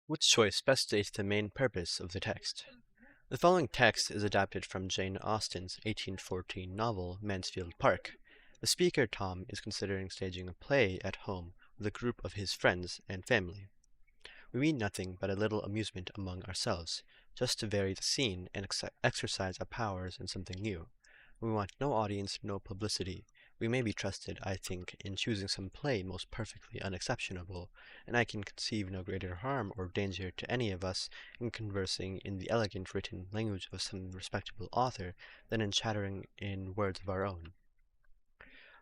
Which choice best states the main purpose of the text? The following text is adapted from Jane Austen's 1814 novel Mansfield Park. The speaker, Tom, is considering staging a play at home with a group of his friends and family. We mean nothing but a little amusement among ourselves, just to vary the scene and exercise our powers in something new. We want no audience, no publicity. We may be trusted, I think, in choosing some play most perfectly unexceptionable, and I can conceive no greater harm or danger to any of us in conversing in the elegant written language of some respectable author than in chattering in words of our own.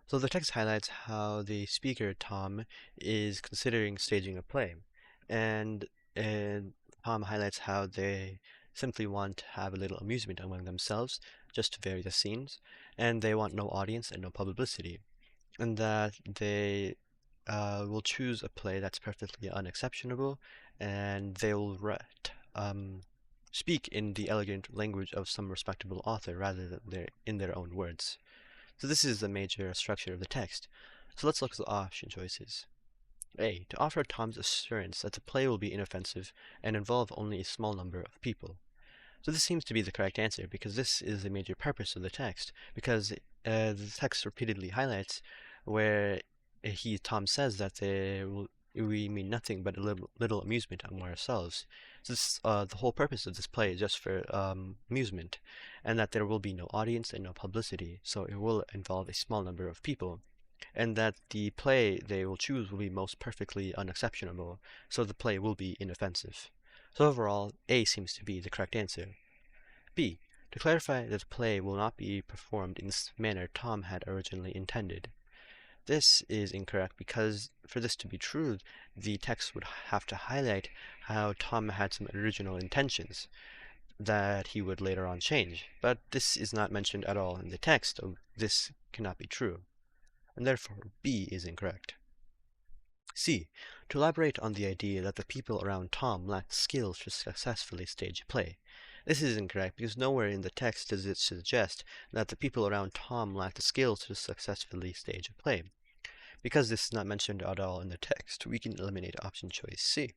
So the text highlights how the speaker, Tom, is considering staging a play, and, and Tom highlights how they simply want to have a little amusement among themselves, just to vary the scenes, and they want no audience and no publicity, and that they will choose a play that's perfectly unexceptionable, and they will speak in the elegant language of some respectable author rather than in their own words. So this is the major structure of the text. So let's look at the option choices. A. To offer Tom's assurance that the play will be inoffensive and involve only a small number of people. So this seems to be the correct answer because this is the major purpose of the text, because the text repeatedly highlights where Tom says that we mean nothing but a little amusement among ourselves. So the whole purpose of this play is just for amusement, and that there will be no audience and no publicity, so it will involve a small number of people, and that the play they will choose will be most perfectly unexceptionable, so the play will be inoffensive. So overall, A seems to be the correct answer. B. To clarify that the play will not be performed in the manner Tom had originally intended. This is incorrect because for this to be true, the text would have to highlight how Tom had some original intentions that he would later on change. But this is not mentioned at all in the text, so this cannot be true. And therefore, B is incorrect. C. To elaborate on the idea that the people around Tom lacked skills to successfully stage a play. This is incorrect because nowhere in the text does it suggest that the people around Tom lacked the skills to successfully stage a play. Because this is not mentioned at all in the text, we can eliminate option choice C.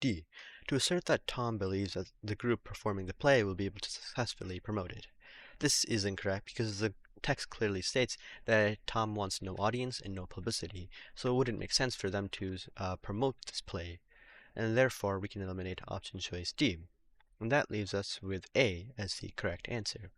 D. To assert that Tom believes that the group performing the play will be able to successfully promote it. This is incorrect because the text clearly states that Tom wants no audience and no publicity, so it wouldn't make sense for them to promote this play, and therefore we can eliminate option choice D. And that leaves us with A as the correct answer.